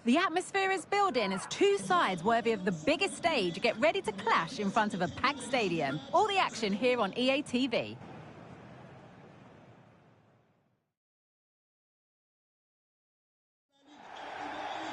The atmosphere is building as two sides worthy of the biggest stage get ready to clash in front of a packed stadium. All the action here on EA TV.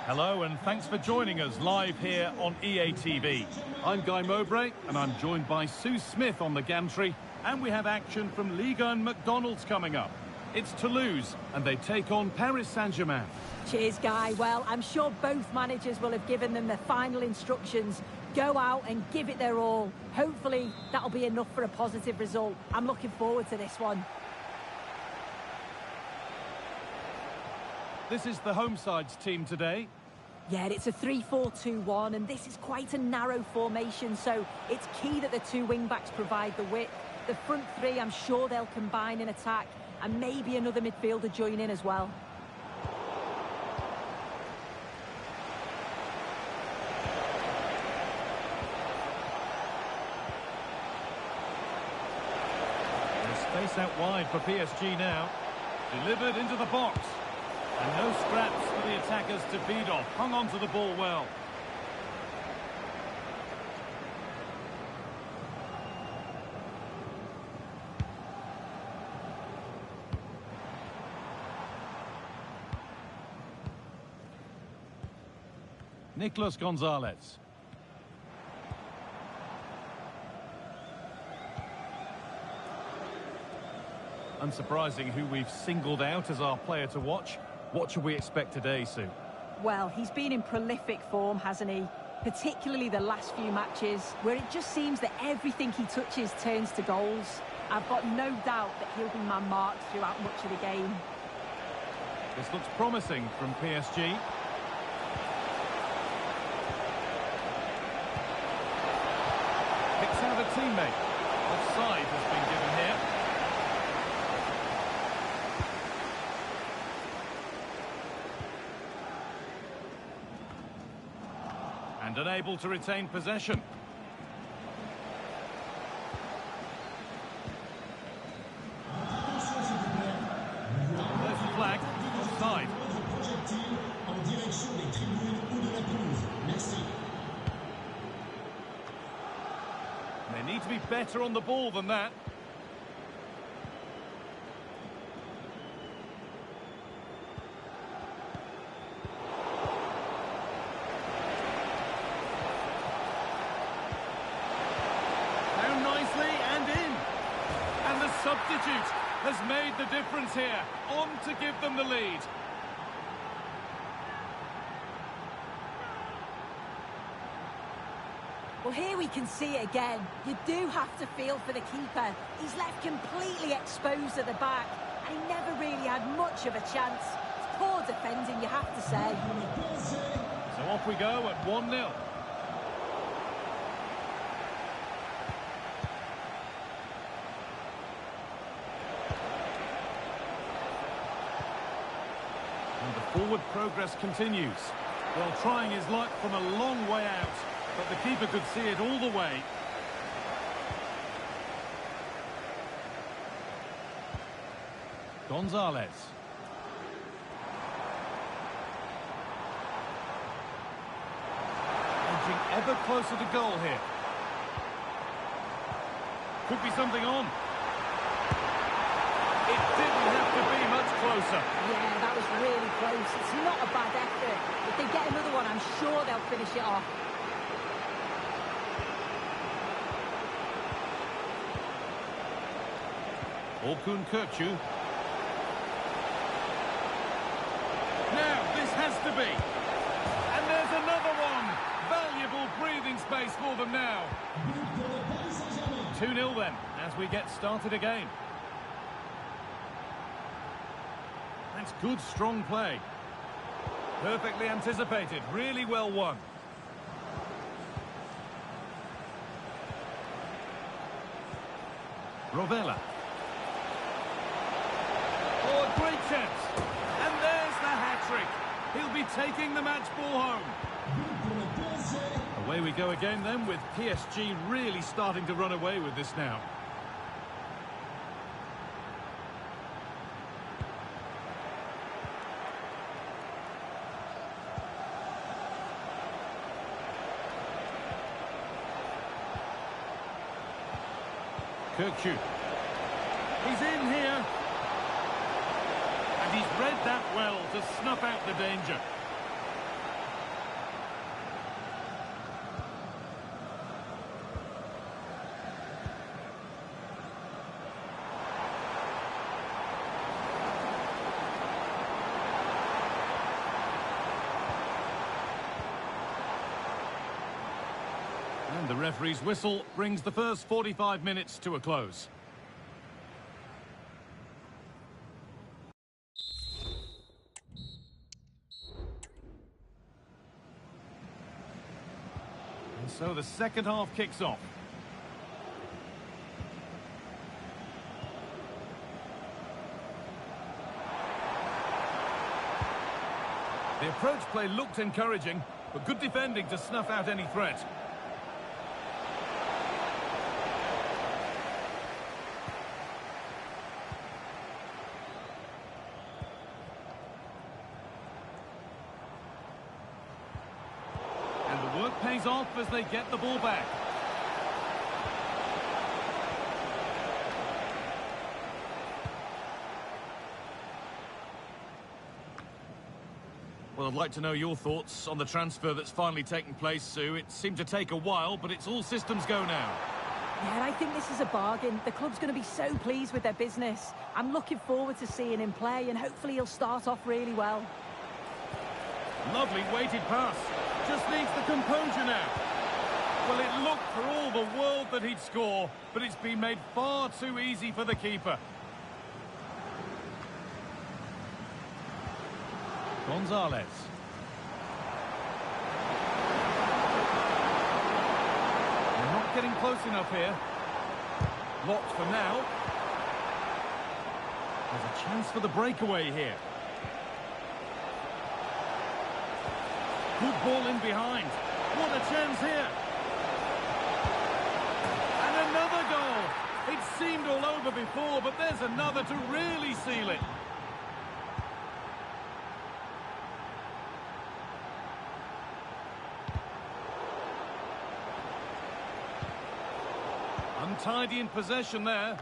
Hello and thanks for joining us live here on EA TV. I'm Guy Mowbray and I'm joined by Sue Smith on the gantry, and we have action from Liga and McDonald's coming up. It's Toulouse and they take on Paris Saint-Germain. Cheers, Guy. Well, I'm sure both managers will have given them their final instructions. Go out and give it their all. Hopefully, that'll be enough for a positive result. I'm looking forward to this one. This is the home side's team today. Yeah, it's a 3-4-2-1, and this is quite a narrow formation, so it's key that the two wing-backs provide the width. The front three, I'm sure they'll combine in attack, and maybe another midfielder join in as well. Space out wide for PSG now. Delivered into the box. And no scraps for the attackers to beat off. Hung on to the ball well. Nicolas Gonzalez. Unsurprising who we've singled out as our player to watch. What should we expect today, Sue? Well, he's been in prolific form, hasn't he? Particularly the last few matches, where it just seems that everything he touches turns to goals. I've got no doubt that he'll be man-marked throughout much of the game. This looks promising from PSG. Picks out a teammate. Offside has been given here. And unable to retain possession. There's the flag. Offside. They need to be better on the ball than that. Substitute has made the difference here, on to give them the lead. Well, here we can see it again. You do have to feel for the keeper. He's left completely exposed at the back, and he never really had much of a chance. It's poor defending, you have to say. So off we go at 1-0. Forward progress continues. Well, trying his luck from a long way out, but the keeper could see it all the way. Gonzalez. Edging ever closer to goal here. Could be something on. It didn't have to be much closer. Yeah, that was really close. It's not a bad effort. If they get another one, I'm sure they'll finish it off. Orkun Kökçü. Now, this has to be. And there's another one. Valuable breathing space for them now. 2-0 then, as we get started again. That's good, strong play. Perfectly anticipated, really well won. Rovella. Oh, a great chance. And there's the hat-trick. He'll be taking the match ball home. Away we go again then, with PSG really starting to run away with this now. Kirkju. He's in here. And he's read that well to snuff out the danger. And the referee's whistle brings the first 45 minutes to a close. And so the second half kicks off. The approach play looked encouraging, but good defending to snuff out any threat. And the work pays off as they get the ball back. Well, I'd like to know your thoughts on the transfer that's finally taken place, Sue. It seemed to take a while, but it's all systems go now. Yeah, I think this is a bargain. The club's going to be so pleased with their business. I'm looking forward to seeing him play, and hopefully he'll start off really well. Lovely weighted pass. Just needs the composure now. Well, it looked for all the world that he'd score, but it's been made far too easy for the keeper. Gonzalez. They're not getting close enough here. Blocked for now. There's a chance for the breakaway here. Good ball in behind. What a chance here. And another goal. It seemed all over before, but there's another to really seal it. Untidy in possession there.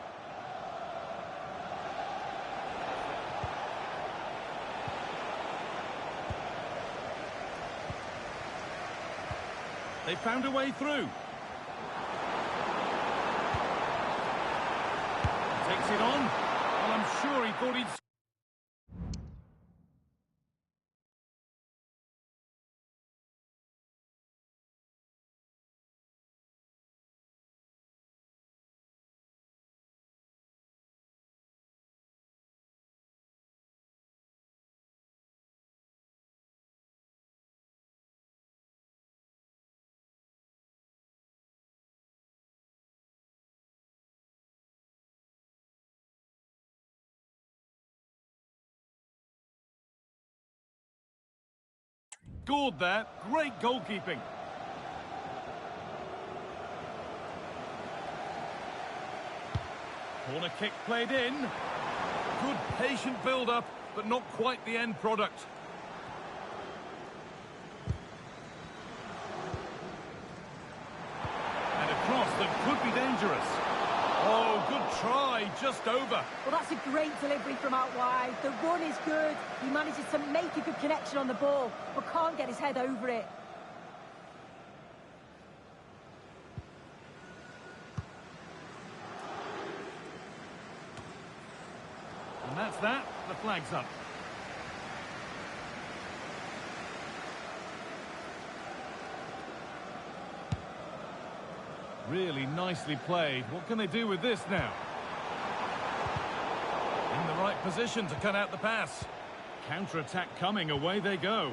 They found a way through. Takes it on. Well, I'm sure he thought he'd... Scored that. Great goalkeeping. Corner kick played in. Good patient build-up, but not quite the end product. And a cross that could be dangerous. Oh, good try, just over. Well, that's a great delivery from out wide. The run is good. He manages to make a good connection on the ball, but can't get his head over it. And that's that. The flag's up. Really nicely played. What can they do with this now? In the right position to cut out the pass. Counter-attack coming, away they go.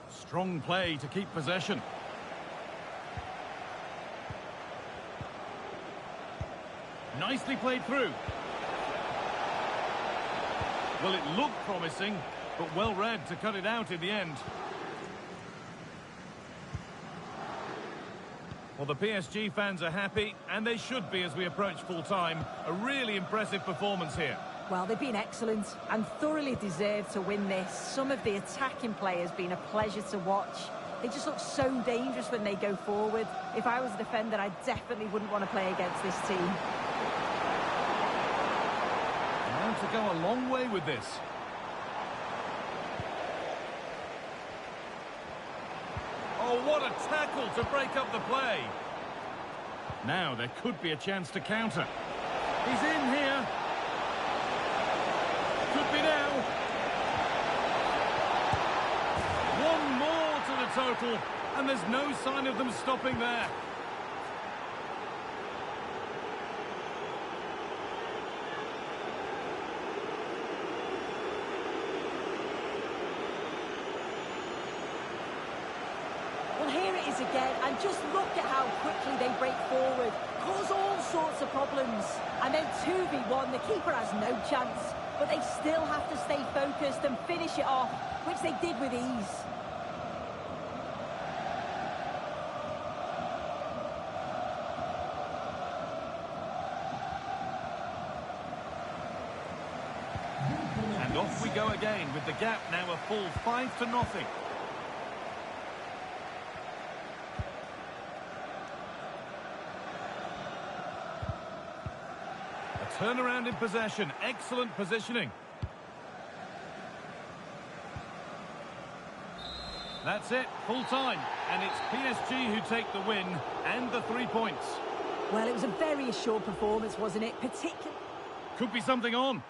Strong play to keep possession. Nicely played through. Well, it looked promising, but well read to cut it out in the end. Well, the PSG fans are happy, and they should be as we approach full-time. A really impressive performance here. Well, they've been excellent and thoroughly deserved to win this. Some of the attacking players been a pleasure to watch. They just look so dangerous when they go forward. If I was a defender, I definitely wouldn't want to play against this team. Now to go a long way with this. Oh, what a tackle to break up the play. Now there could be a chance to counter. He's in here. Could be now. One more to the total, and there's no sign of them stopping there. Well, here it is again, and just look at how quickly they break forward, cause all sorts of problems. And then 2v1, the keeper has no chance, but they still have to stay focused and finish it off, which they did with ease. And off we go again, with the gap now a full 5-0. Turnaround in possession, excellent positioning. That's it, full time, and it's PSG who take the win and the 3 points. Well, it was a very assured performance, wasn't it? Particularly... Could be something on.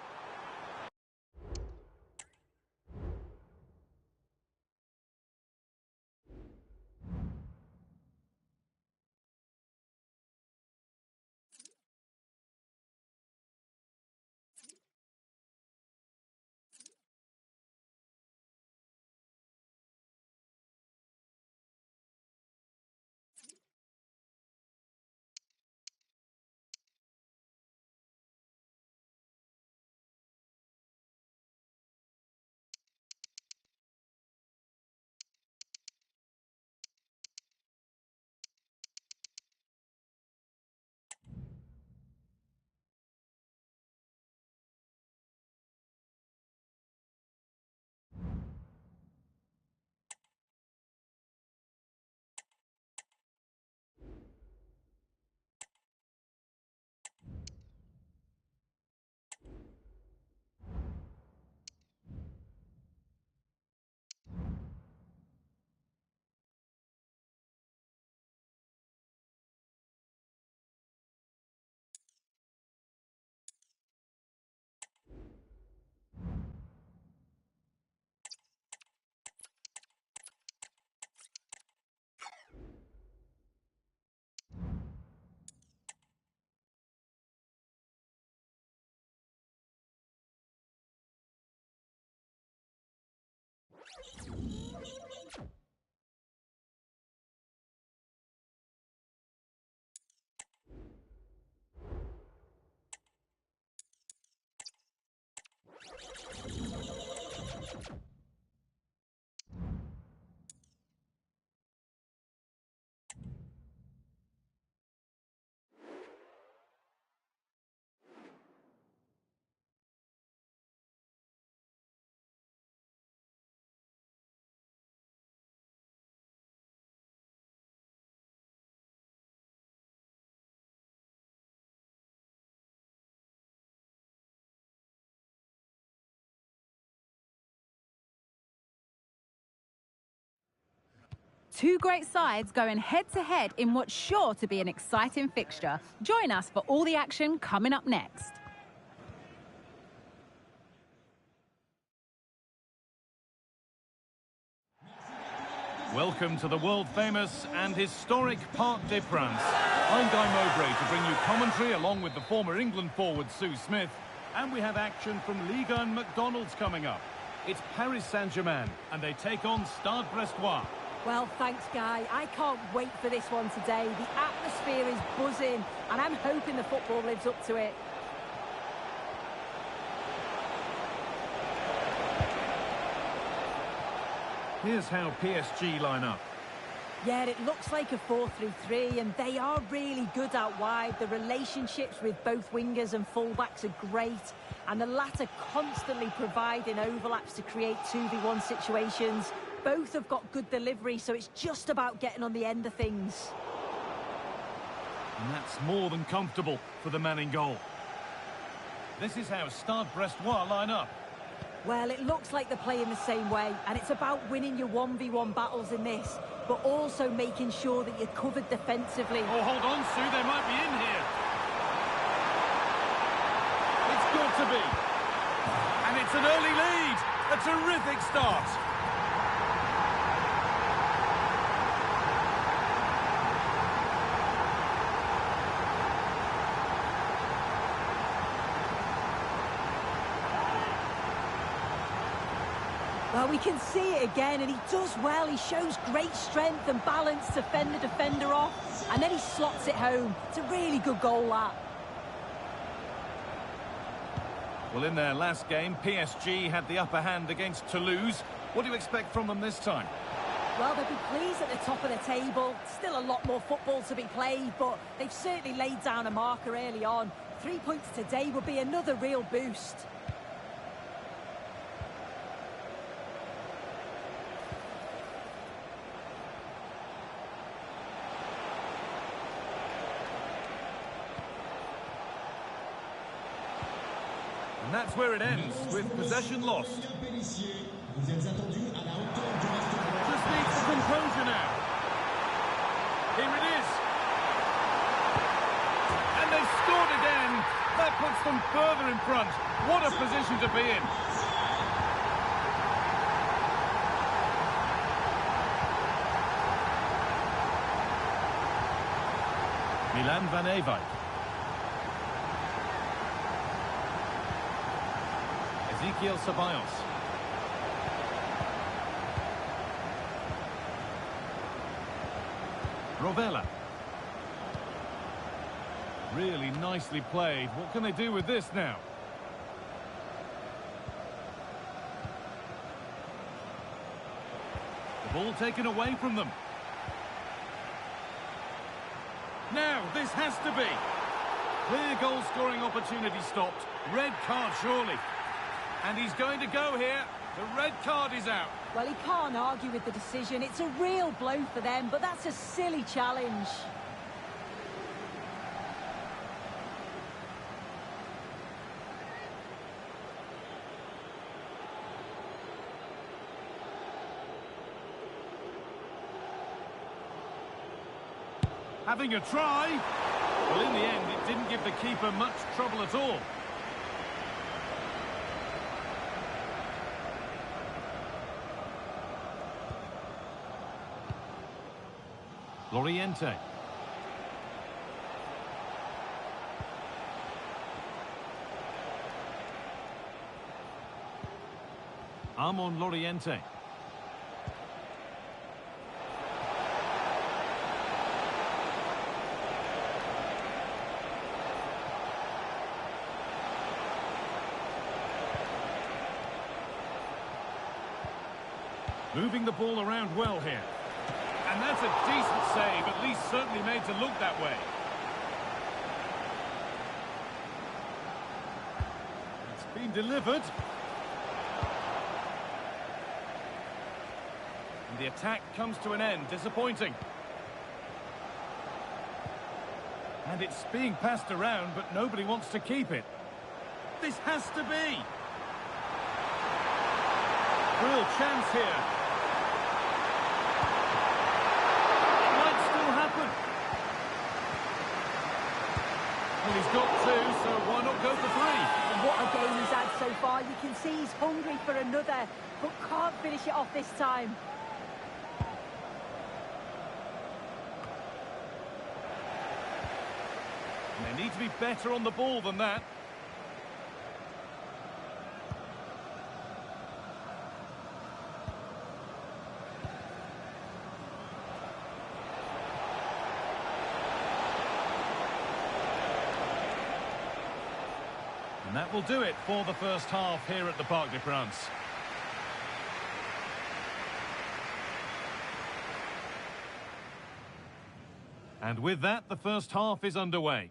Two great sides going head-to-head in what's sure to be an exciting fixture. Join us for all the action coming up next. Welcome to the world-famous and historic Parc des Princes. I'm Guy Mowbray to bring you commentary along with the former England forward Sue Smith. And we have action from Ligue 1 McDonald's coming up. It's Paris Saint-Germain, and they take on Stade Brestois. Well, thanks, Guy. I can't wait for this one today. The atmosphere is buzzing, and I'm hoping the football lives up to it. Here's how PSG line up. Yeah, it looks like a 4-3-3, and they are really good out wide. The relationships with both wingers and fullbacks are great, and the latter constantly providing overlaps to create 2v1 situations. Both have got good delivery, so it's just about getting on the end of things. And that's more than comfortable for the man in goal. This is how Stade Brestois line up. Well, it looks like they're playing the same way, and it's about winning your 1v1 battles in this, but also making sure that you're covered defensively. Oh, hold on, Sue, they might be in here. It's got to be. And it's an early lead. A terrific start. Well, we can see it again, and he does well. He shows great strength and balance to fend the defender off, and then he slots it home. It's a really good goal, that. Well, in their last game, PSG had the upper hand against Toulouse. What do you expect from them this time? Well, they'll be pleased at the top of the table. Still a lot more football to be played, but they've certainly laid down a marker early on. 3 points today would be another real boost. And that's where it ends, with possession lost. Just needs the composure now. Here it is. And they've scored again. That puts them further in front. What a position to be in. Milan van Ewijk. Ezequiel Ceballos. Rovella. Really nicely played. What can they do with this now? The ball taken away from them. Now, this has to be. Clear goal-scoring opportunity stopped. Red card, surely. And he's going to go here. The red card is out. Well, he can't argue with the decision. It's a real blow for them, but that's a silly challenge. Having a try. Well, in the end, it didn't give the keeper much trouble at all. Loriente. Armand Loriente. Moving the ball around well here. And that's a decent save, at least certainly made to look that way. It's been delivered. And the attack comes to an end, disappointing. And it's being passed around, but nobody wants to keep it. This has to be. Real chance here. Well, he's got two, so why not go for three? And what a game he's had so far. You can see he's hungry for another, but can't finish it off this time. And they need to be better on the ball than that. And that will do it for the first half here at the Parc des Princes. And with that, the first half is underway.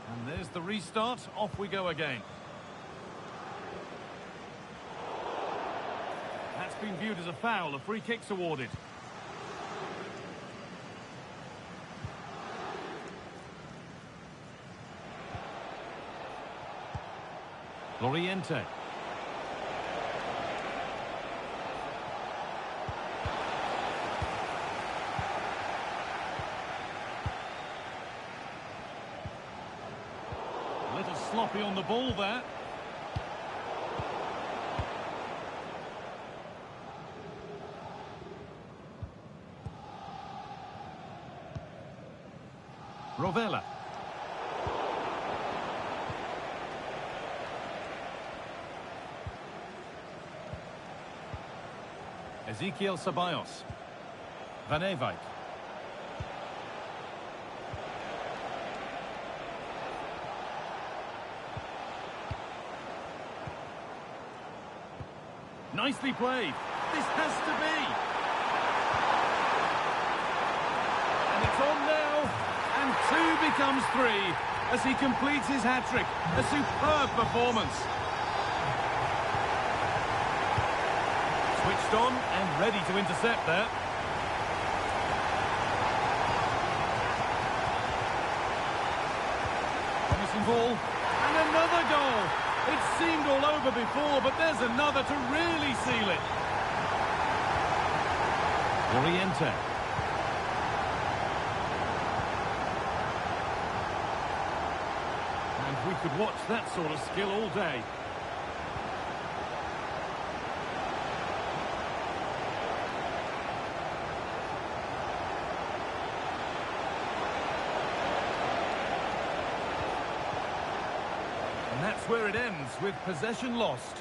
And there's the restart. Off we go again. That's been viewed as a foul. A free kick's awarded. Loriente. A little sloppy on the ball there. Rovella. Ezequiel Ceballos. Van Ewijk. Nicely played. This has to be. And it's on now. And 2 becomes 3 as he completes his hat-trick. A superb performance. Switched on and ready to intercept there. Promising ball. And another goal. It seemed all over before, but there's another to really seal it. Loriente. And we could watch that sort of skill all day. And that's where it ends, with possession lost.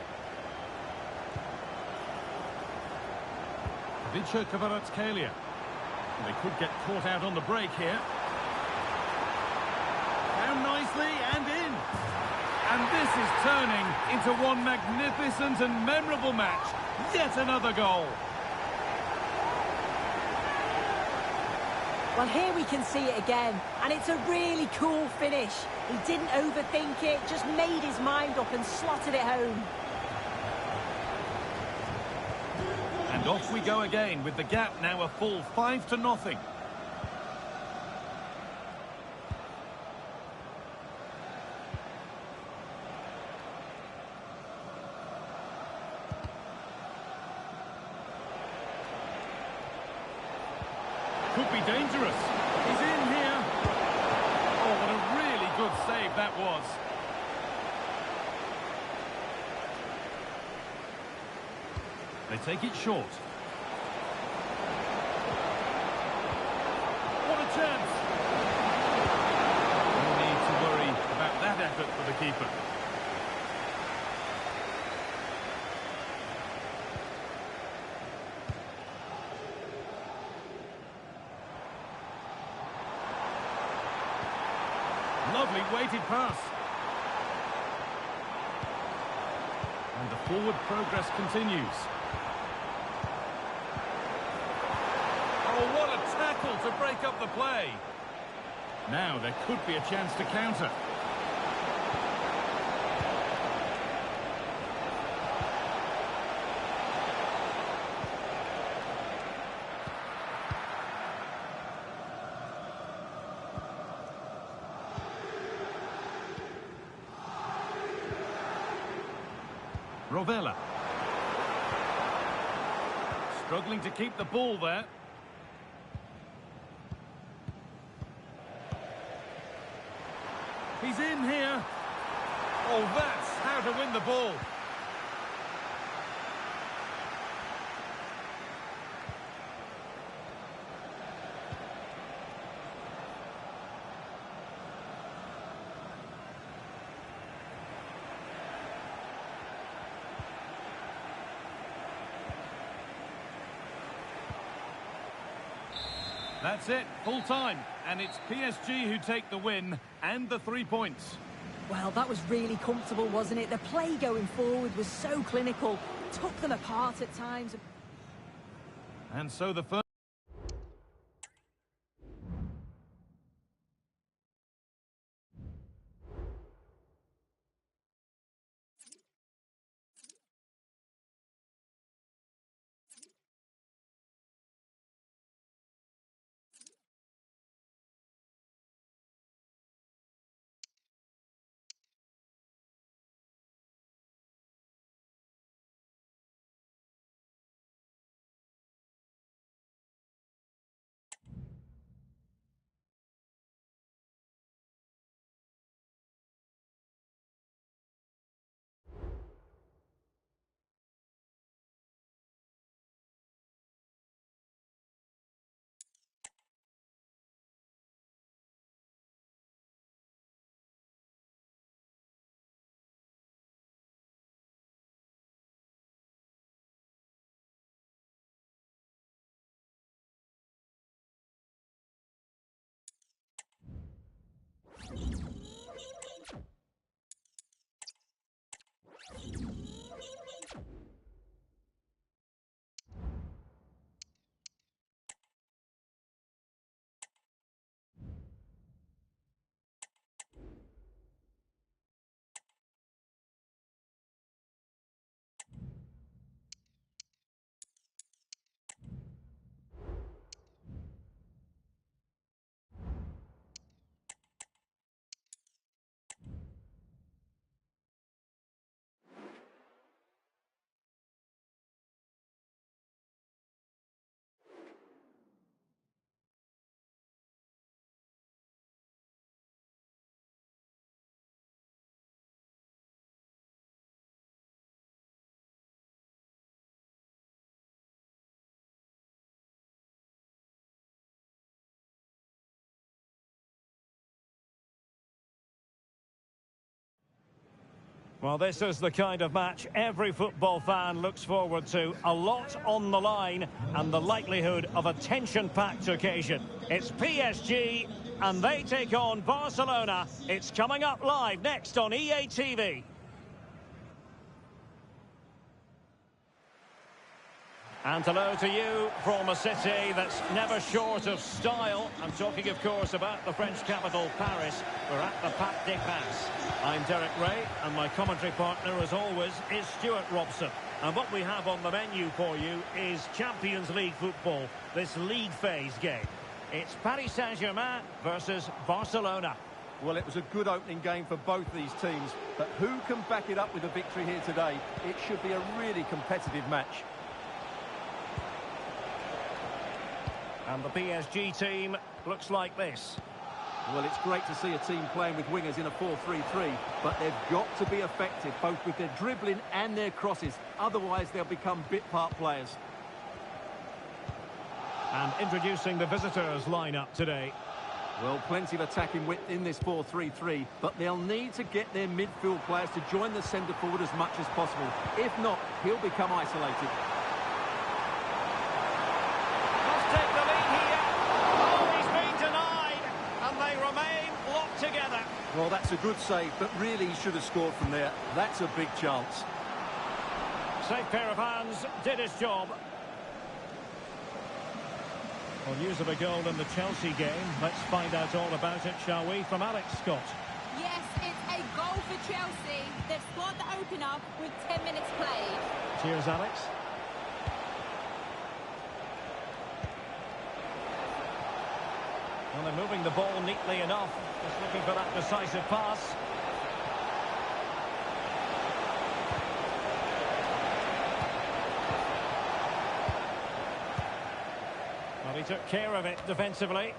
Vicha Kvaratskhelia. They could get caught out on the break here. Down nicely and in. And this is turning into one magnificent and memorable match. Yet another goal. Well, here we can see it again, and it's a really cool finish. He didn't overthink it, just made his mind up and slotted it home. And off we go again, with the gap now a full 5-0. Could be dangerous. He's in here. Oh, what a really good save that was. They take it short. What a chance. No need to worry about that effort for the keeper. Lovely weighted pass. And the forward progress continues. Oh, what a tackle to break up the play. Now there could be a chance to counter. Rovella. Struggling to keep the ball there. He's in here. Oh, that's how to win the ball. That's it, full time, and it's PSG who take the win and the 3 points. Well, that was really comfortable, wasn't it? The play going forward was so clinical, took them apart at times. And so the first... Well, this is the kind of match every football fan looks forward to. A lot on the line and the likelihood of a tension-packed occasion. It's PSG and they take on Barcelona. It's coming up live next on EA TV. And hello to you from a city that's never short of style. I'm talking, of course, about the French capital, Paris. We're at the Parc des Princes. I'm Derek Ray, and my commentary partner, as always, is Stuart Robson. And what we have on the menu for you is Champions League football, this league phase game. It's Paris Saint-Germain versus Barcelona. Well, it was a good opening game for both these teams, but who can back it up with a victory here today? It should be a really competitive match. And the PSG team looks like this. Well, it's great to see a team playing with wingers in a 4-3-3, but they've got to be effective, both with their dribbling and their crosses. Otherwise, they'll become bit-part players. And introducing the visitors lineup today. Well, plenty of attacking width in this 4-3-3, but they'll need to get their midfield players to join the centre forward as much as possible. If not, he'll become isolated. Take the lead here. Oh, he's been denied, and they remain locked together. Well, that's a good save, but really he should have scored from there. That's a big chance. Safe pair of hands, did his job. Well, news of a goal in the Chelsea game. Let's find out all about it, shall we, from Alex Scott. Yes, it's a goal for Chelsea. They've scored the opener with 10 minutes played. Cheers, Alex. Well, they're moving the ball neatly enough. Just looking for that decisive pass. Well, he took care of it defensively.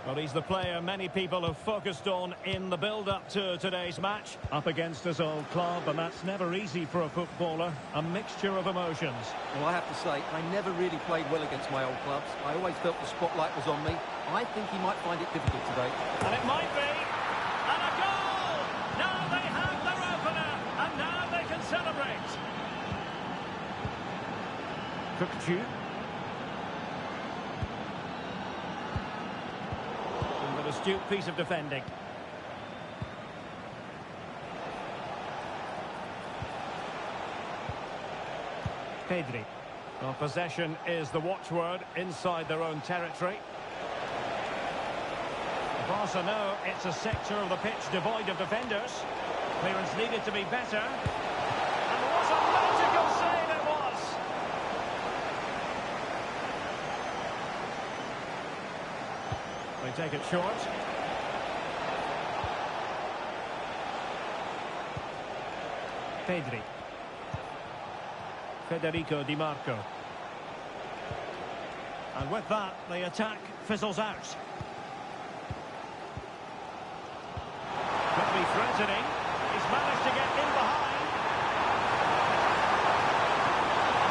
Well, he's the player many people have focused on in the build-up to today's match. Up against his old club, and that's never easy for a footballer. A mixture of emotions. Well, I have to say, I never really played well against my old clubs. I always felt the spotlight was on me. I think he might find it difficult today. And it might be. And a goal! Now they have their opener, and now they can celebrate. Cookchu. astute piece of defending. Pedri. Well, possession is the watchword inside their own territory. Barca know it's a sector of the pitch devoid of defenders. Clearance needed to be better. And what a magical save it was! They take it short. Pedri. Federico Di Marco. And with that, the attack fizzles out. Could be threatening. He's managed to get in behind.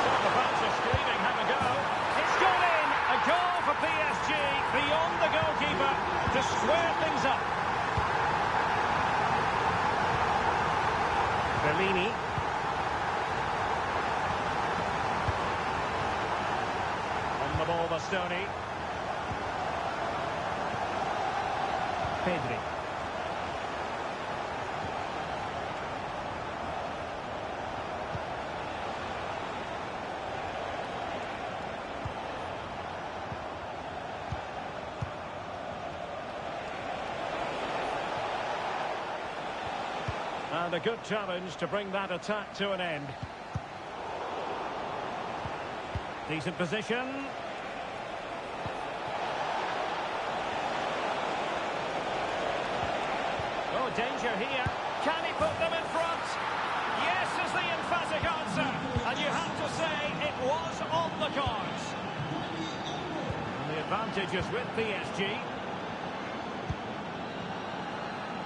So the fans are screaming, have a go. It's gone in! A goal for PSG beyond the goalkeeper to square things up. Bellini. On the ball, Bastoni. Pedri. And a good challenge to bring that attack to an end. Decent position. Oh, danger here. Can he put them in front? Yes is the emphatic answer. And you have to say it was on the cards. And the advantage is with PSG.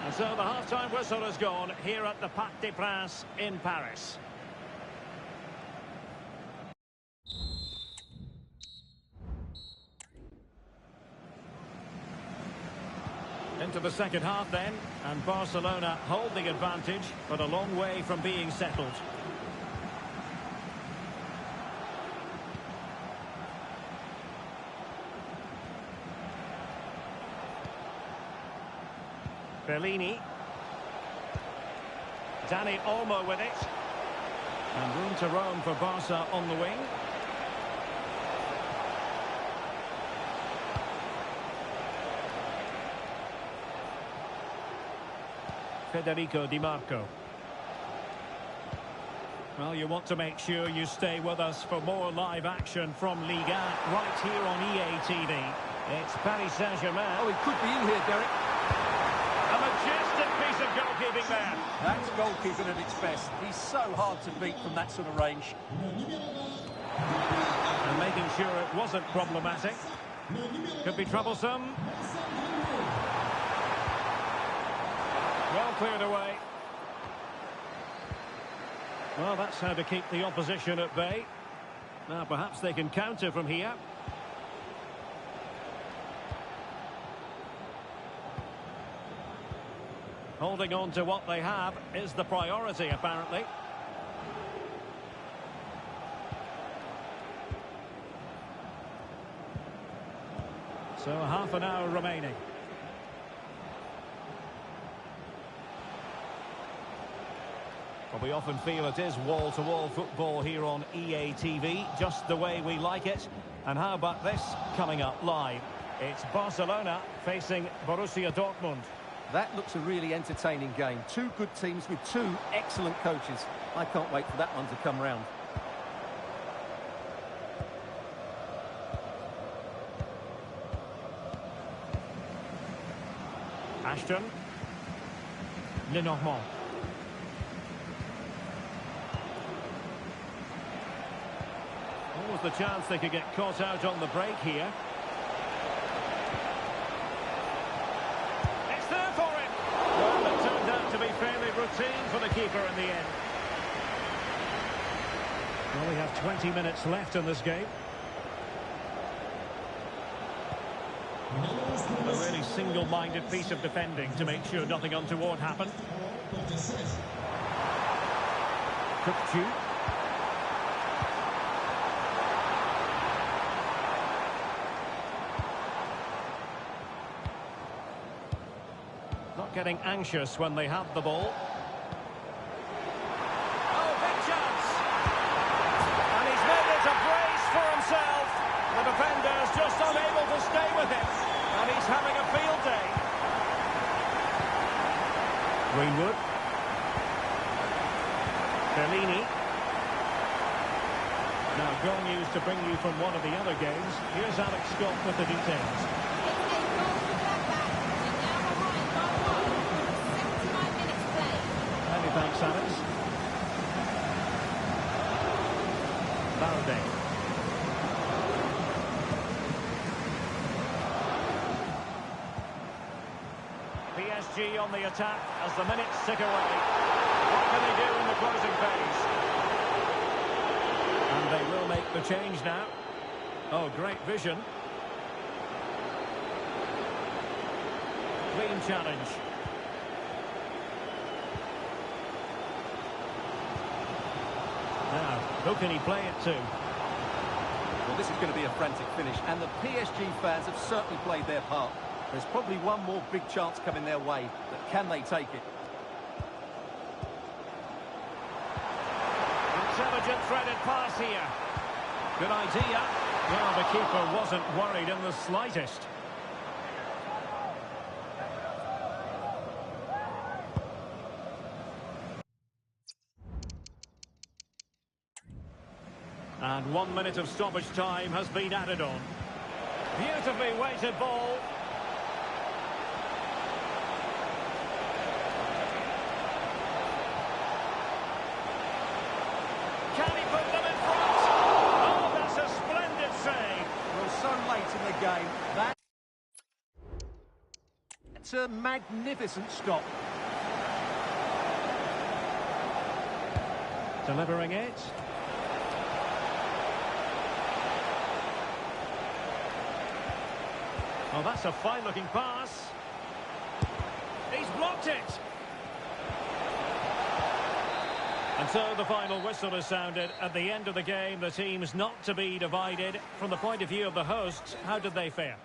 And so the half-time whistle has gone here at the Parc des Princes in Paris. Into the second half then, and Barcelona hold the advantage, but a long way from being settled. Bellini. Dani Olmo with it. And room to roam for Barca on the wing. Federico Di Marco. Well, you want to make sure you stay with us for more live action from Liga right here on EA TV. It's Paris Saint-Germain. Oh, he could be in here, Derek. A majestic piece of goalkeeping there. That's goalkeeping at its best. He's so hard to beat from that sort of range. And making sure it wasn't problematic. Could be troublesome. Well cleared away. Well, that's how to keep the opposition at bay. Now, perhaps they can counter from here. Holding on to what they have is the priority, apparently. So half an hour remaining. Well, we often feel it is wall-to-wall football here on EA TV, just the way we like it. And how about this coming up live? It's Barcelona facing Borussia Dortmund. That looks a really entertaining game. Two good teams with two excellent coaches. I can't wait for that one to come round. Ashton. Lenormand. Almost the chance they could get caught out on the break here. It's there for him. Well, it turned out to be fairly routine for the keeper in the end. Well, we have 20 minutes left in this game. A really single-minded piece of defending to make sure nothing untoward happened. Kupchu. start getting anxious when they have the ball. Oh, big chance! And he's made it a brace for himself. The defender's just unable to stay with him. And he's having a field day. Greenwood. Bellini. Now, goal news to bring you from one of the other games. Here's Alex Scott with the details. It's a goal to Gladbach. They're now behind by 1. 79 minutes played. Many thanks, Alex. Valde. PSG on the attack as the minutes tick away. What can they do in the closing phase? And they will make the change now. Oh, great vision. Clean challenge. Now, who can he play it to? Well, this is going to be a frantic finish, and the PSG fans have certainly played their part. There's probably one more big chance coming their way, but can they take it? Intelligent threaded pass here. Good idea. Well, the keeper wasn't worried in the slightest. And 1 minute of stoppage time has been added on. Beautifully weighted ball. Can he put them in front? Oh, that's a splendid save. Well, so late in the game. That's a magnificent stop. Delivering it. Oh, that's a fine-looking pass. He's blocked it. And so the final whistle is sounded. At the end of the game, the team's not to be divided. From the point of view of the hosts, how did they fare?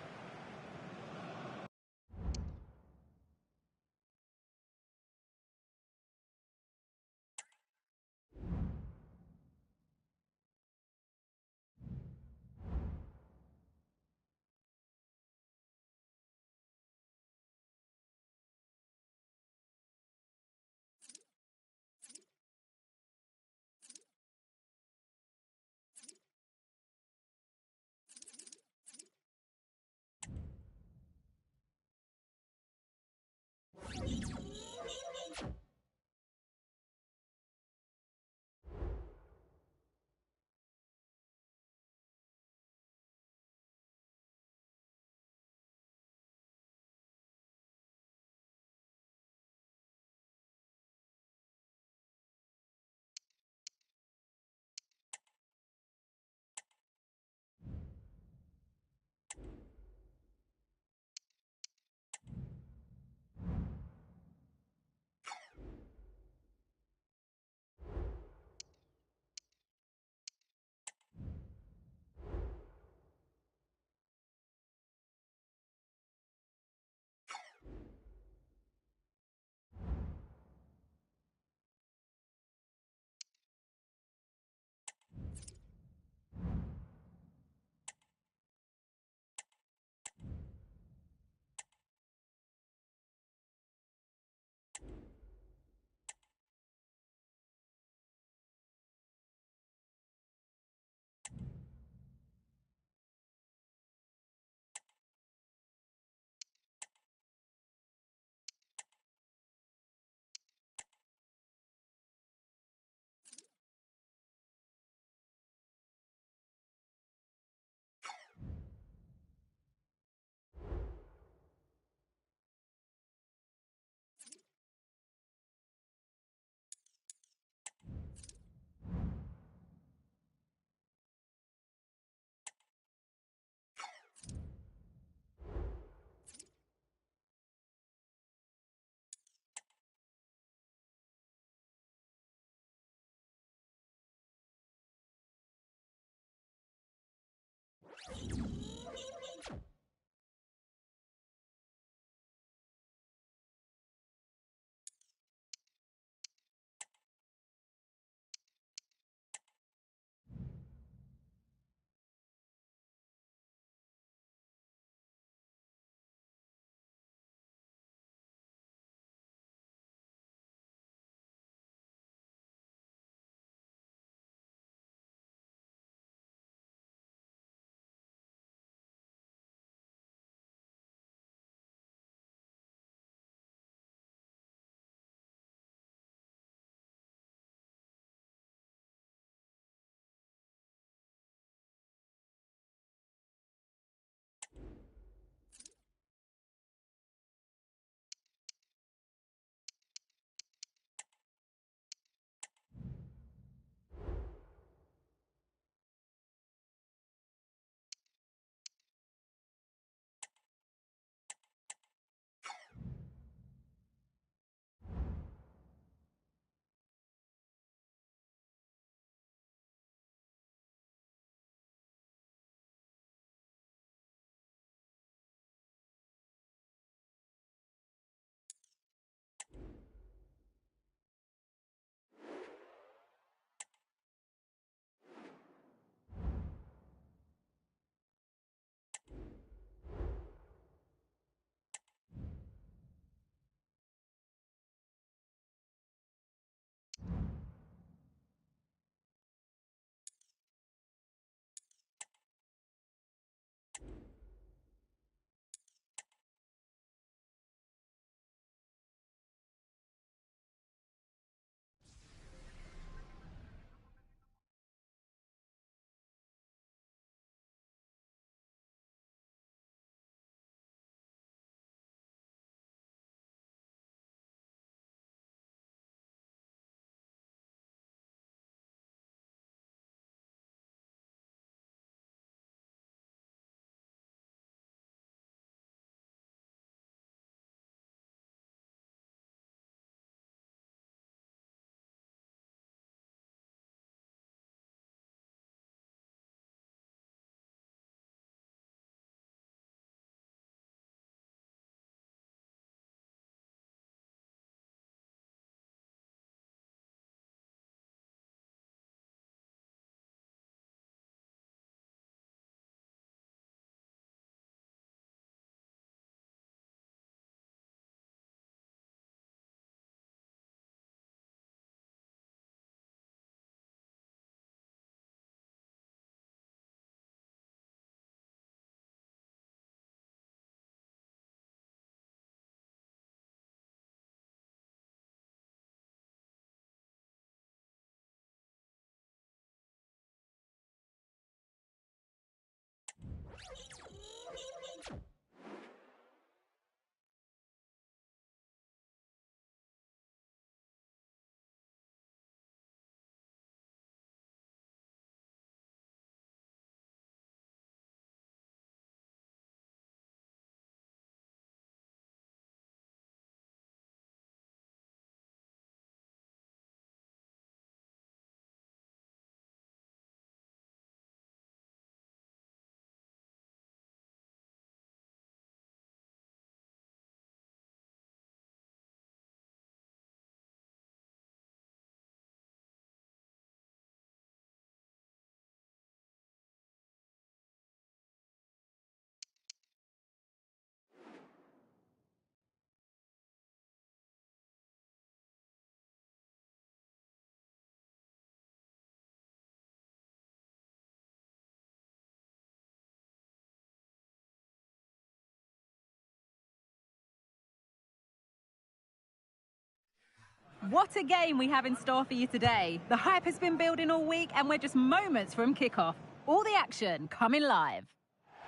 What a game we have in store for you today. The hype has been building all week and we're just moments from kickoff. All the action coming live.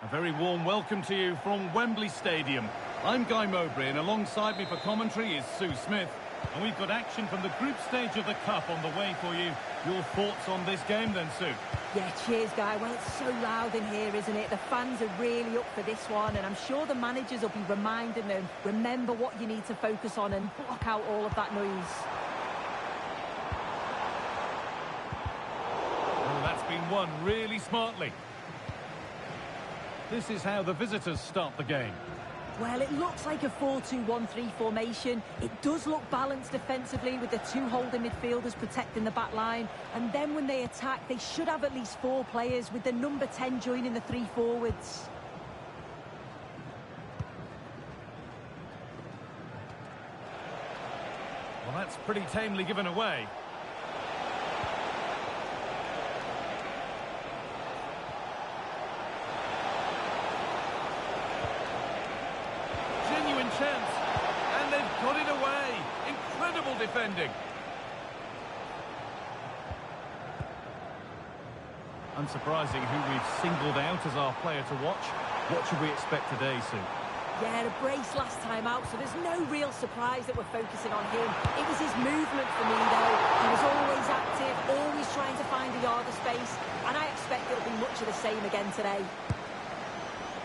A very warm welcome to you from Wembley Stadium. I'm Guy Mowbray and alongside me for commentary is Sue Smith. And we've got action from the group stage of the Cup on the way for you. Your thoughts on this game then, Sue? Yeah, cheers, Guy. Well, it's so loud in here, isn't it? The fans are really up for this one, and I'm sure the managers will be reminding them, remember what you need to focus on and block out all of that noise. Oh, that's been won really smartly. This is how the visitors start the game. Well, it looks like a 4-2-1-3 formation. It does look balanced defensively with the two holding midfielders protecting the back line. And then when they attack, they should have at least 4 players with the number 10 joining the 3 forwards. Well, that's pretty tamely given away. Chance, and they've got it away. Incredible defending. Unsurprising who we've singled out as our player to watch. What should we expect today, Sue? Yeah, a brace last time out, so there's no real surprise that we're focusing on him. It was his movement for me, though. He was always active, always trying to find a yard of space, and I expect it'll be much of the same again today.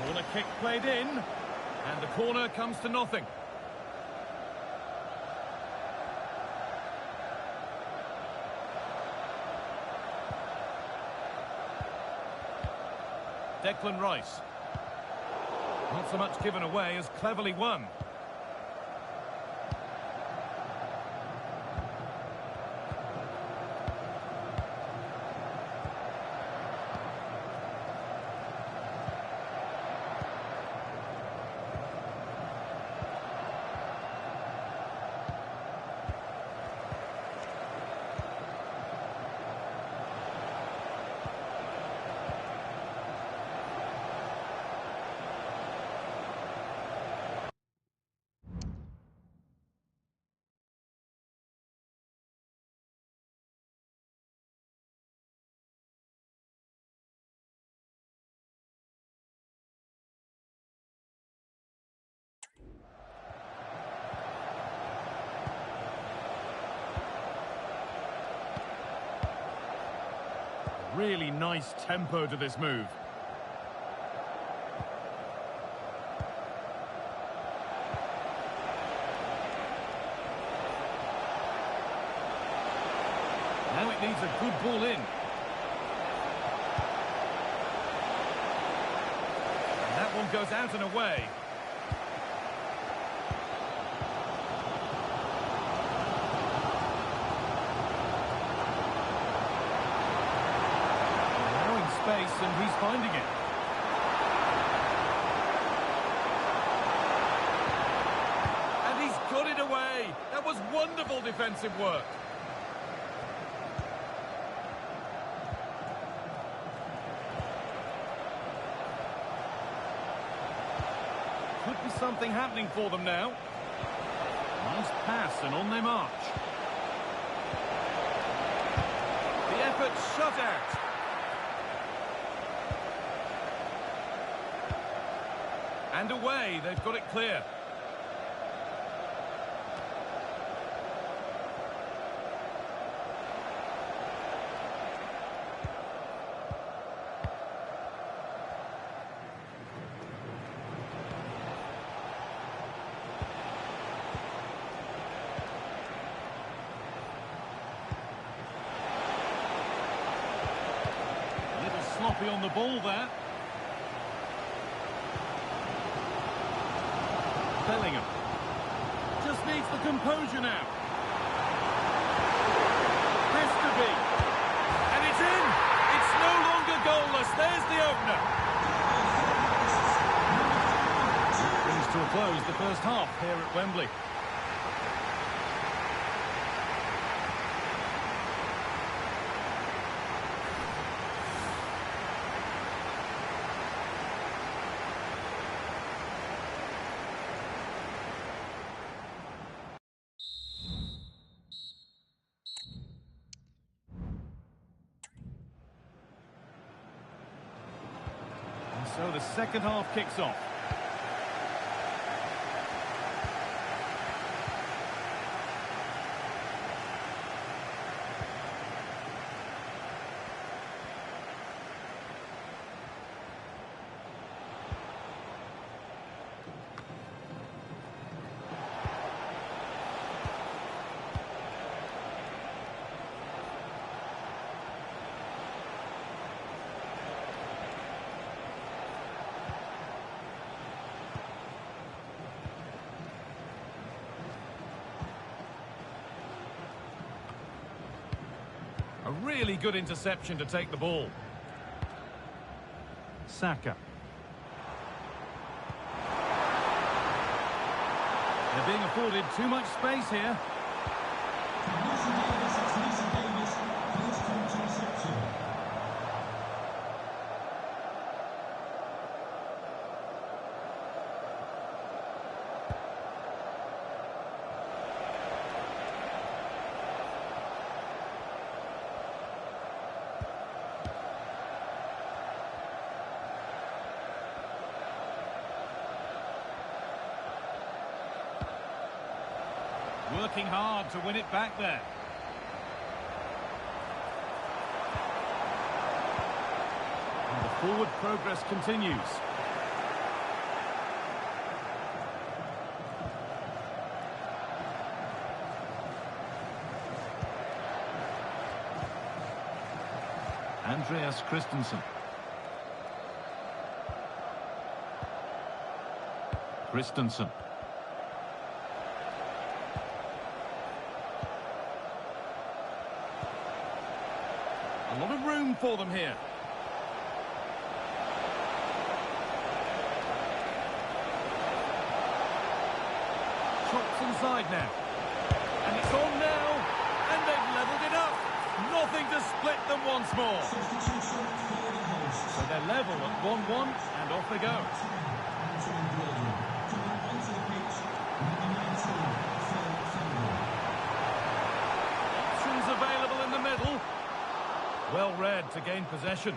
Corner kick played in. And the corner comes to nothing. Declan Rice. Not so much given away as cleverly won. Really nice tempo to this move. Now it needs a good ball in. And that one goes out and away. Space and he's finding it. And he's got it away. That was wonderful defensive work. Could be something happening for them now. Nice pass and on they march. The effort shut out. And away, they've got it clear. A little sloppy on the ball there. Bellingham just needs the composure now. Has to be. And it's in. It's no longer goalless. There's the opener. Brings to a close the first half here at Wembley. So the second half kicks off. A really good interception to take the ball. Saka. They're being afforded too much space here. Working hard to win it back there. And the forward progress continues. Andreas Christensen. Christensen. A lot of room for them here. Shots inside now. And it's on now. And they've levelled it up. Nothing to split them once more. So they're level at 1-1 and off they go. Options available in the middle. Well read to gain possession.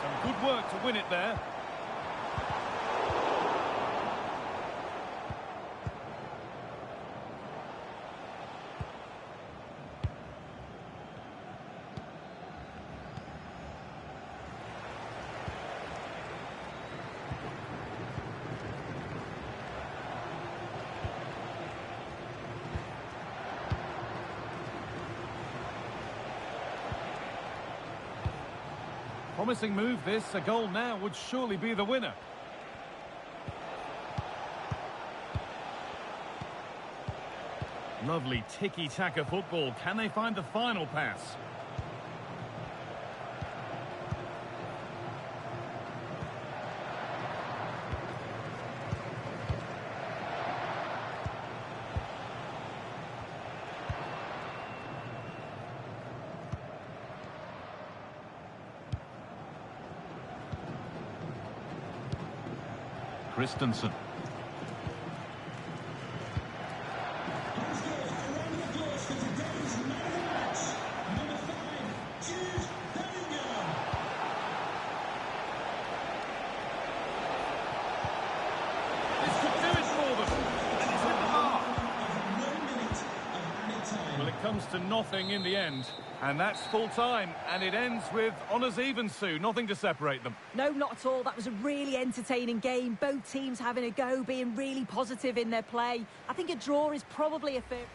Some good work to win it there. Promising move this. A goal now would surely be the winner. Lovely tiki-taka football. Can they find the final pass? Christensen. Comes to nothing in the end, and that's full time, and it ends with honours even, Sue. Nothing to separate them. No, not at all. That was a really entertaining game. Both teams having a go, being really positive in their play. I think a draw is probably a fair...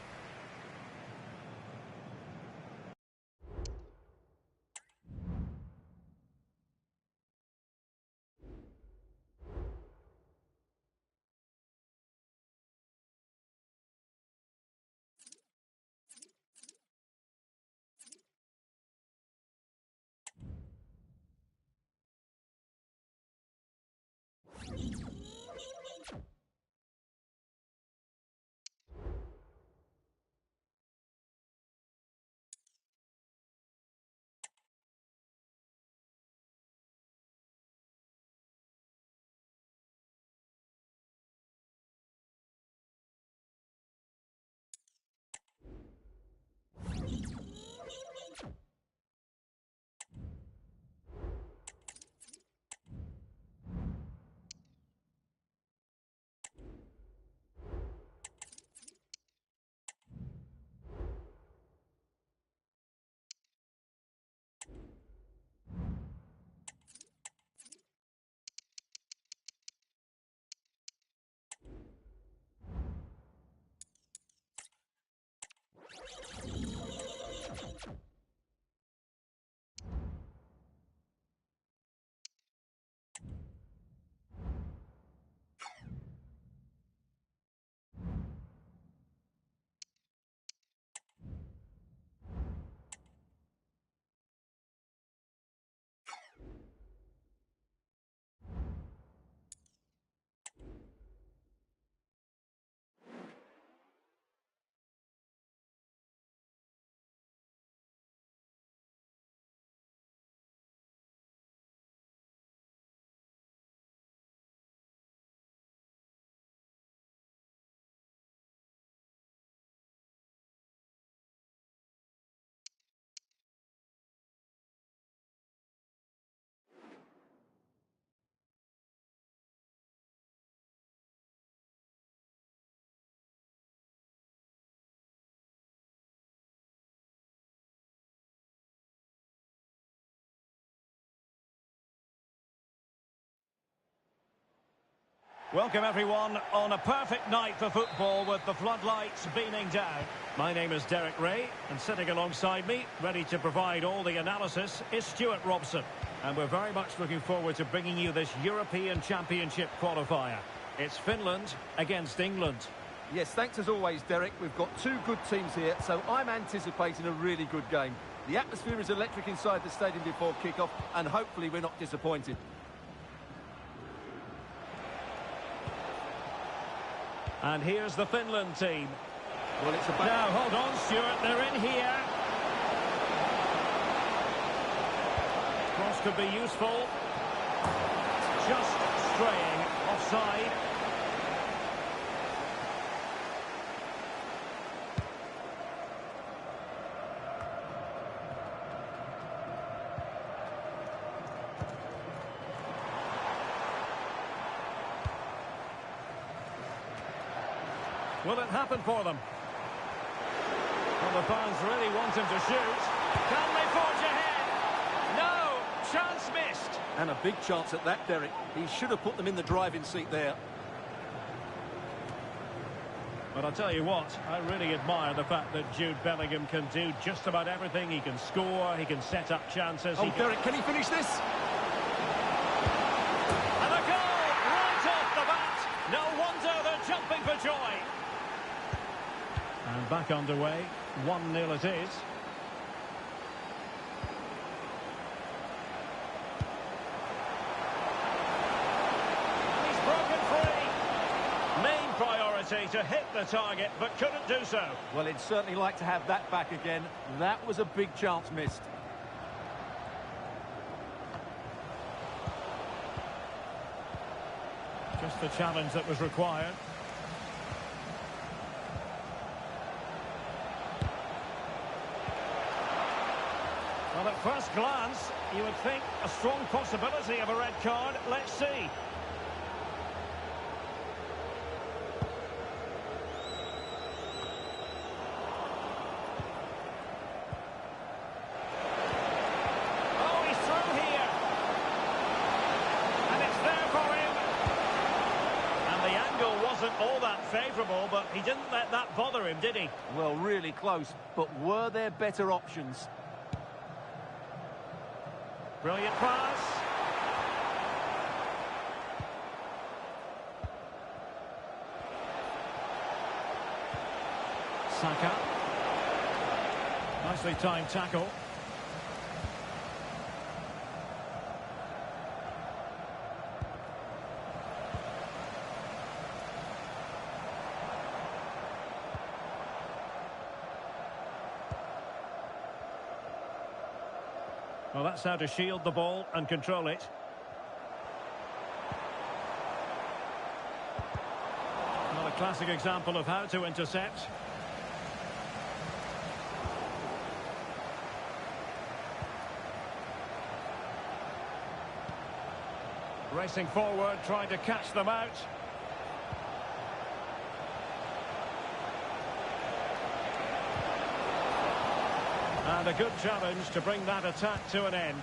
Welcome everyone on a perfect night for football with the floodlights beaming down. My name is Derek Ray, and sitting alongside me, ready to provide all the analysis, is Stuart Robson. And we're very much looking forward to bringing you this European Championship qualifier. It's Finland against England. Yes, thanks as always, Derek. We've got two good teams here, so I'm anticipating a really good game. The atmosphere is electric inside the stadium before kick-off, and hopefully we're not disappointed. And here's the Finland team. Well, it's about... Now, hold on, Stuart, they're in here. Cross could be useful. Just straying offside. Will it happen for them? Well, the fans really want him to shoot. Can they forge ahead? No! Chance missed. And a big chance at that, Derek. He should have put them in the driving seat there. But I'll tell you what, I really admire the fact that Jude Bellingham can do just about everything. He can score, he can set up chances. Oh, Derek, can he finish this? And a goal right off the bat. No wonder they're jumping for joy. And back underway, 1-0 it is. He's broken free. Main priority to hit the target, but couldn't do so. Well, he'd certainly like to have that back again. That was a big chance missed. Just the challenge that was required. Well, at first glance, you would think a strong possibility of a red card. Let's see. Oh, he's through here. And it's there for him. And the angle wasn't all that favourable, but he didn't let that bother him, did he? Well, really close, but were there better options? Brilliant pass. Saka. Nicely timed tackle. Well, that's how to shield the ball and control it. Well, a classic example of how to intercept. Racing forward, trying to catch them out. And a good challenge to bring that attack to an end.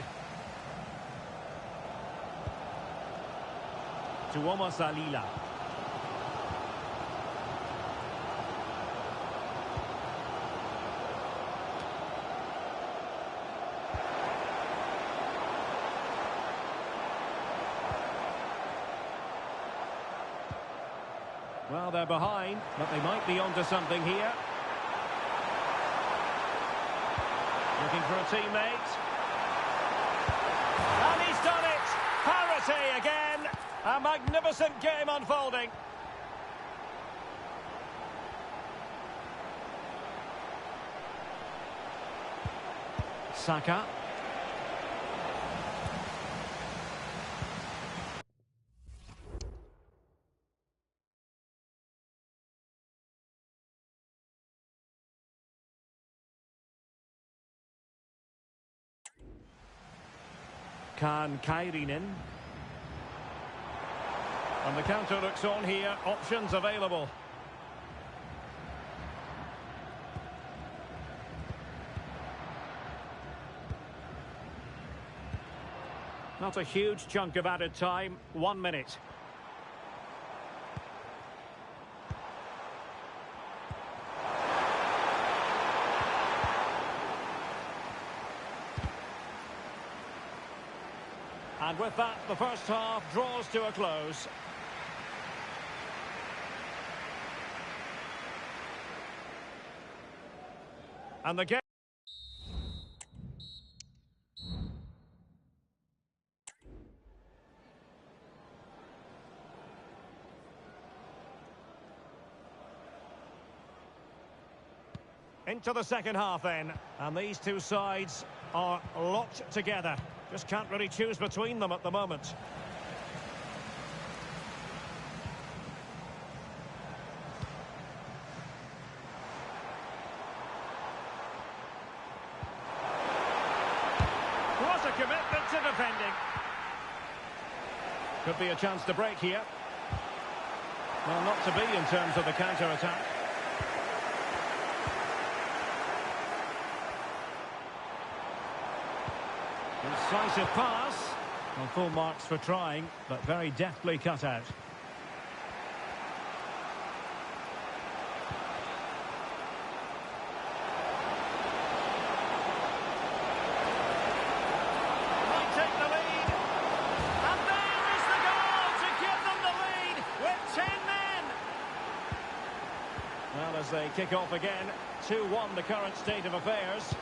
Tuomo Salila. Well, they're behind, but they might be onto something here. Looking for a teammate. And he's done it! Parity again! A magnificent game unfolding. Saka. Kaan Kairinen. And the counter looks on here. Options available. Not a huge chunk of added time. 1 minute. And with that, the first half draws to a close. And the game... Into the second half then, and these two sides are locked together. Just can't really choose between them at the moment. What a commitment to defending. Could be a chance to break here. Well, not to be in terms of the counter-attack. Decisive pass. Well, full marks for trying, but very deftly cut out. Might take the lead. And there is the goal to give them the lead with 10 men. Well, as they kick off again, 2-1 the current state of affairs.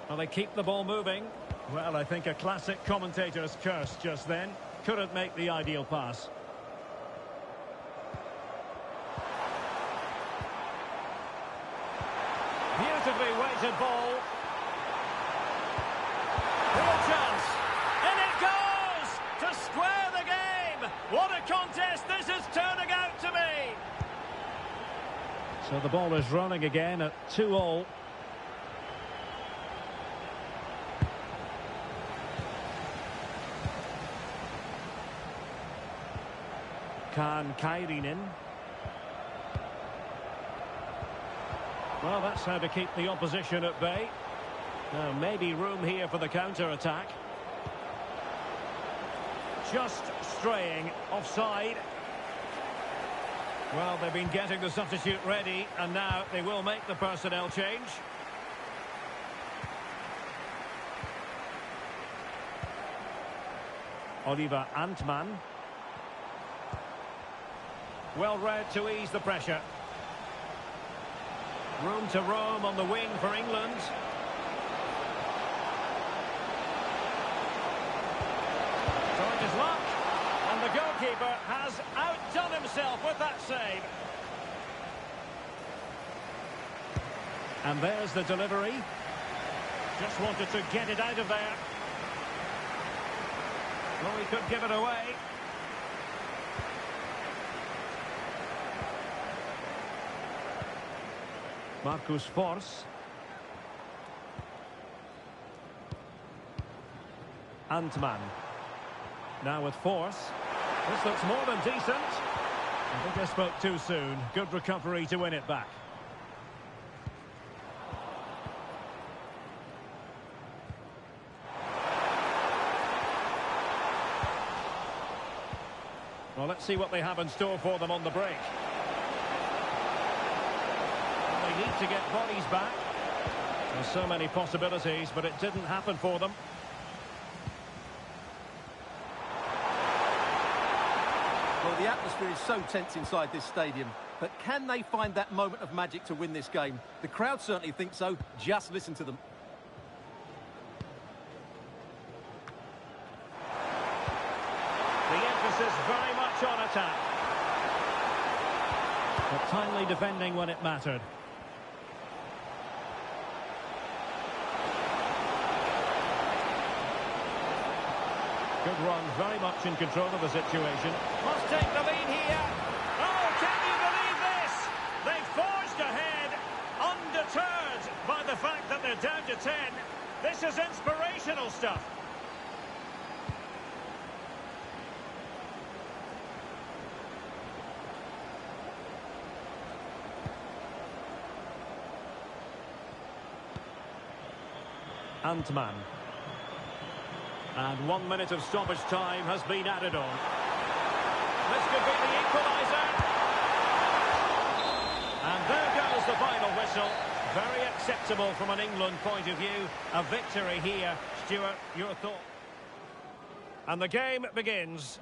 Well, they keep the ball moving. Well, I think a classic commentator's curse just then. Couldn't make the ideal pass. Beautifully weighted ball. Real chance. And it goes to square the game. What a contest this is turning out to be. So the ball is running again at 2-2. Kaan Kairinen. Well, that's how to keep the opposition at bay. Now, maybe room here for the counter-attack. Just straying offside. Well, they've been getting the substitute ready, and now they will make the personnel change. Oliver Antman. Well read to ease the pressure. Room to roam on the wing for England. Trying his luck. And the goalkeeper has outdone himself with that save. And there's the delivery. Just wanted to get it out of there. Well, he could give it away. Marcus Forss. Antman. Now with Forss. This looks more than decent. I think I spoke too soon. Good recovery to win it back. Well, let's see what they have in store for them on the break. They need to get bodies back. There's so many possibilities, but it didn't happen for them. Well, the atmosphere is so tense inside this stadium, but can they find that moment of magic to win this game? The crowd certainly think so. Just listen to them. The emphasis very much on attack. But timely defending when it mattered. Good run, very much in control of the situation. Must take the lead here. Oh, can you believe this? They've forged ahead, undeterred by the fact that they're down to 10. This is inspirational stuff. Antman. And 1 minute of stoppage time has been added on. This could be the equaliser. whistle. Very acceptable from an England point of view. A victory here. Stuart, your thought? And the game begins.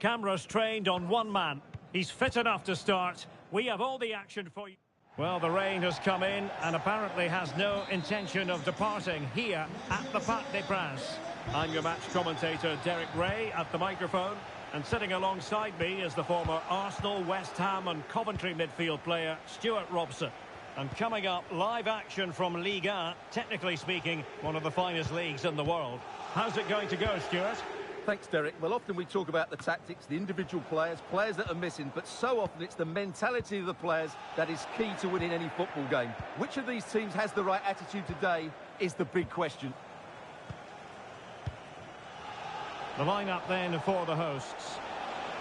Cameras trained on one man. He's fit enough to start. We have all the action for you. Well, the rain has come in and apparently has no intention of departing here at the Parc des Princes. I'm your match commentator, Derek Ray, at the microphone. And sitting alongside me is the former Arsenal, West Ham and Coventry midfield player, Stuart Robson. And coming up, live action from Ligue 1, technically speaking, one of the finest leagues in the world. How's it going to go, Stuart? Thanks, Derek. Well, often we talk about the tactics, the individual players that are missing, but so often it's the mentality of the players that is key to winning any football game. Which of these teams has the right attitude today is the big question. The lineup then for the hosts.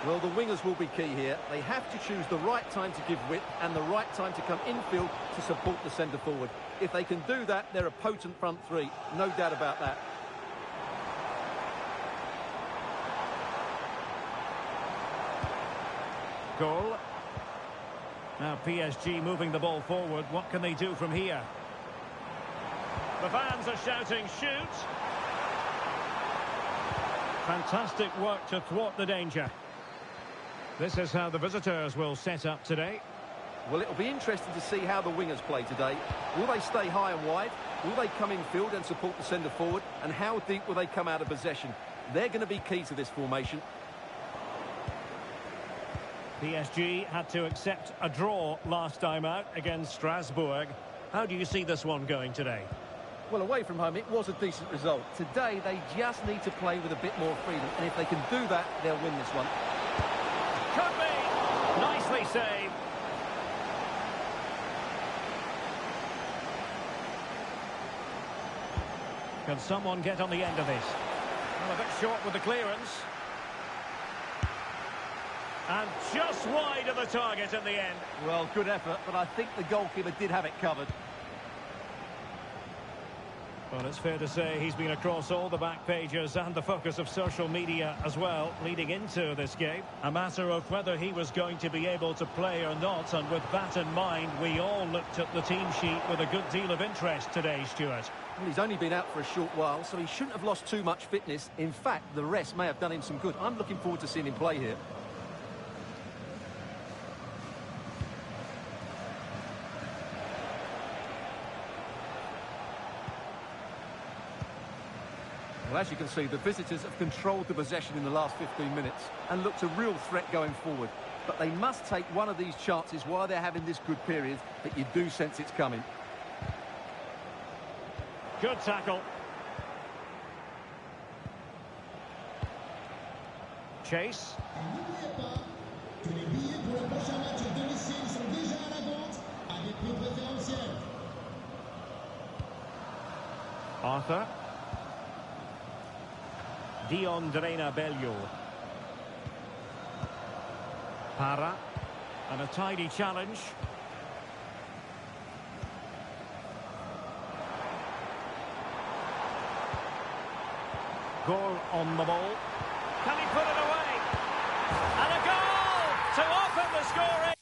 Well, the wingers will be key here. They have to choose the right time to give width and the right time to come infield to support the centre forward. If they can do that, they're a potent front three. No doubt about that. Goal. Now PSG moving the ball forward. What can they do from here? The fans are shouting, shoot! Fantastic work to thwart the danger. This is how the visitors will set up today. Well, it'll be interesting to see how the wingers play today. Will they stay high and wide? Will they come infield and support the centre forward? And how deep will they come out of possession? They're going to be key to this formation. PSG had to accept a draw last time out against Strasbourg. How do you see this one going today? Well, away from home, it was a decent result. Today, they just need to play with a bit more freedom. And if they can do that, they'll win this one. Could be! Nicely saved. Can someone get on the end of this? Well, a bit short with the clearance. And just wide of the target in the end. Well, good effort, but I think the goalkeeper did have it covered. Well, it's fair to say he's been across all the back pages and the focus of social media as well, leading into this game. A matter of whether he was going to be able to play or not, and with that in mind, we all looked at the team sheet with a good deal of interest today, Stuart. Well, he's only been out for a short while, so he shouldn't have lost too much fitness. In fact, the rest may have done him some good. I'm looking forward to seeing him play here. Well, as you can see, the visitors have controlled the possession in the last 15 minutes and looked a real threat going forward. But they must take one of these chances while they're having this good period that you do sense it's coming. Good tackle. Chase. Arthur. Dion Drena Bello. Para. And a tidy challenge. Goal on the ball. Can he put it away? And a goal to open the scoring.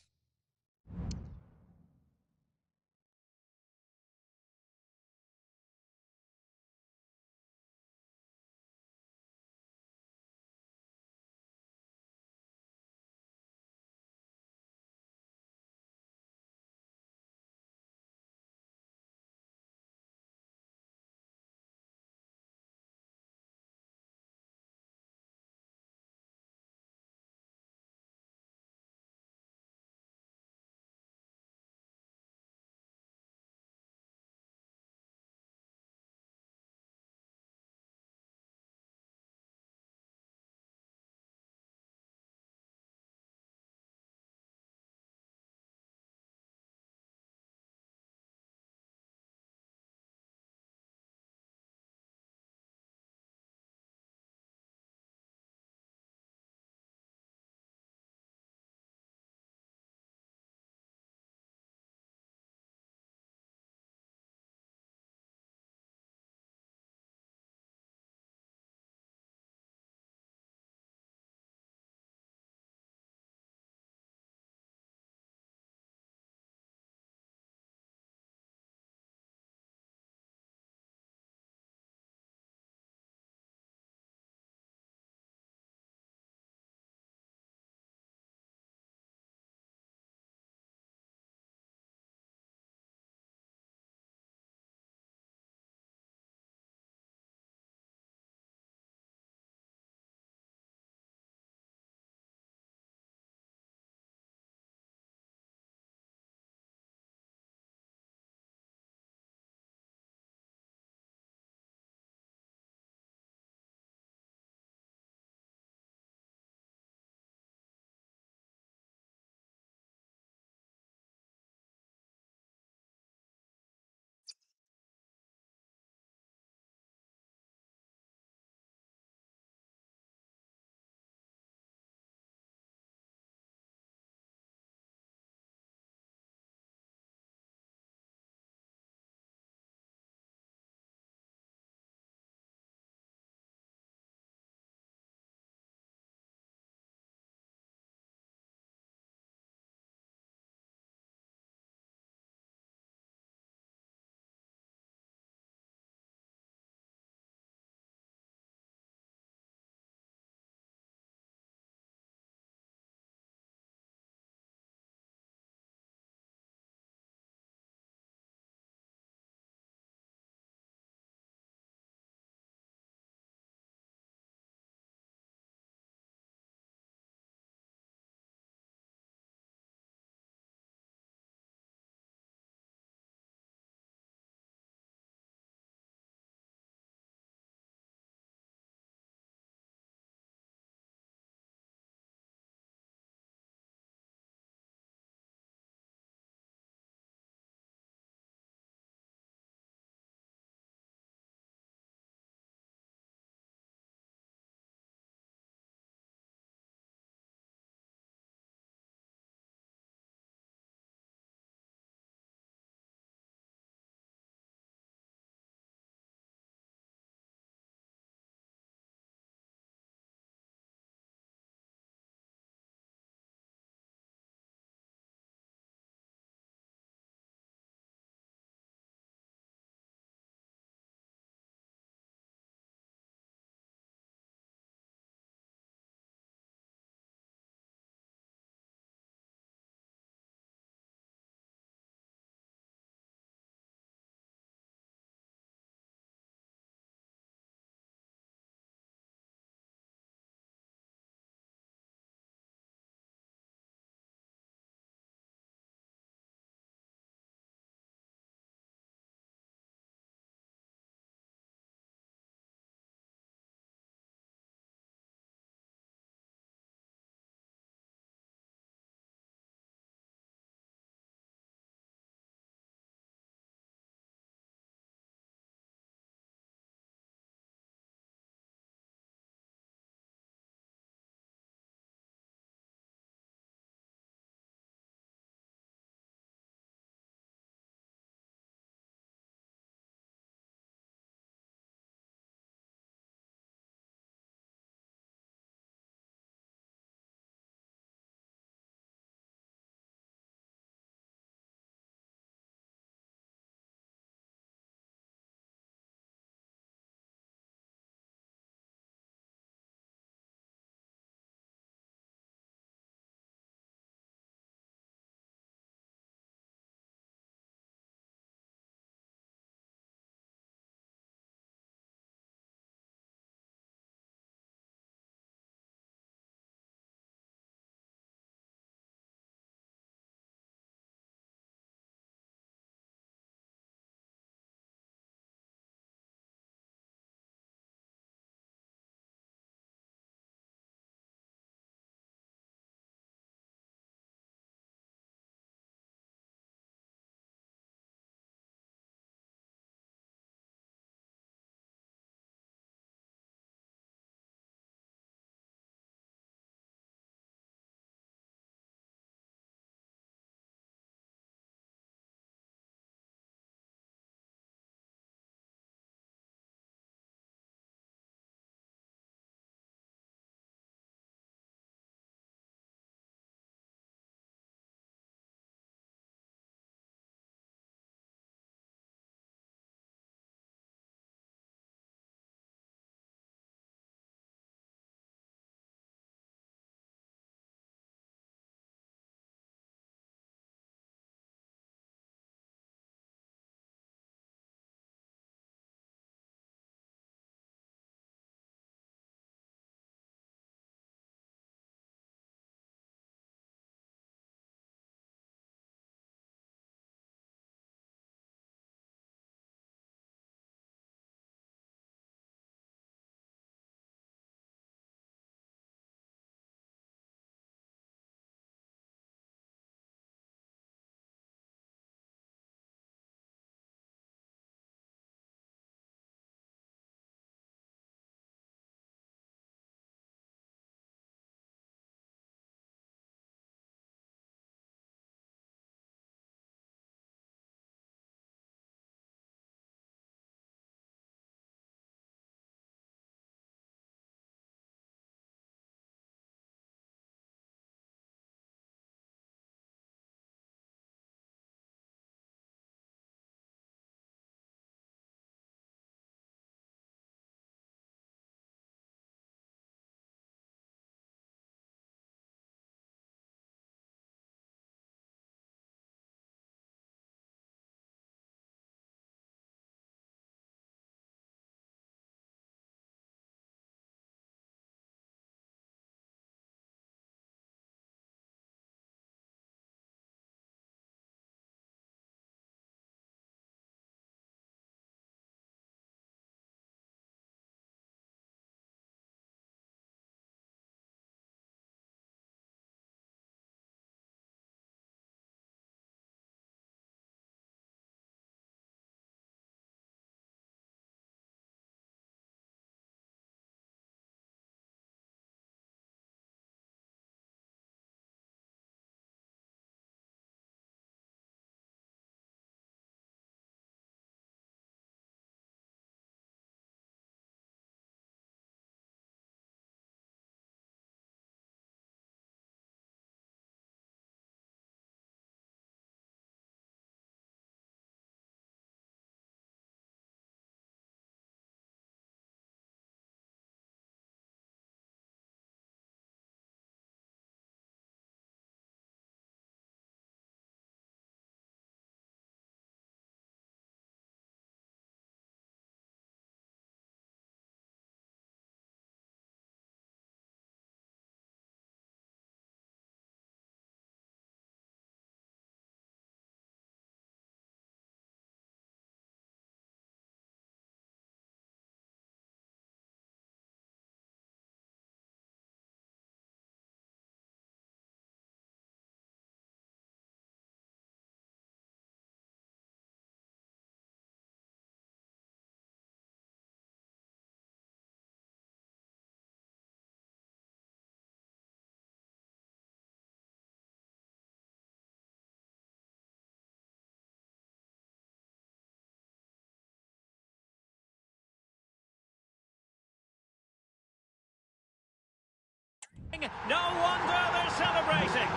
No wonder they're celebrating.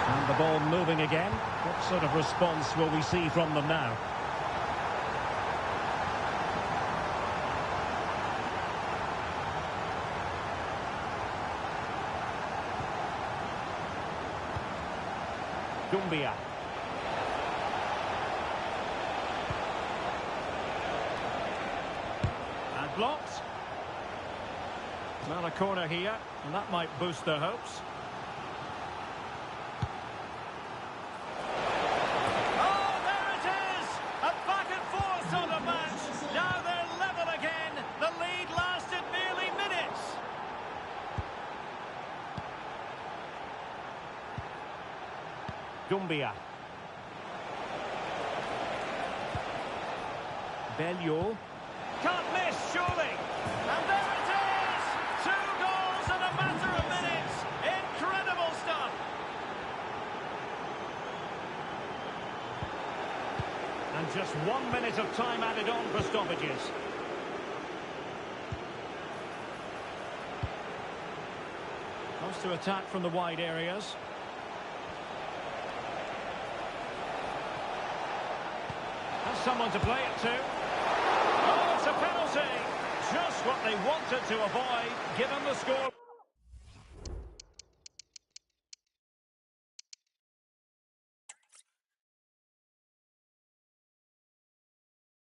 And the ball moving again. What sort of response will we see from them now? Doumbia. And blocked. Not a corner here, and that might boost their hopes. Oh, there it is! A back and forth on the match. Now they're level again. The lead lasted nearly minutes. Doumbia. Belleau. Can't miss, surely. And there it is! 2 goals in a matter of minutes. Incredible stuff. And just 1 minute of time added on for stoppages. Wants to attack from the wide areas. Has someone to play it to. Oh, it's a penalty. Just what they wanted to avoid, given the score.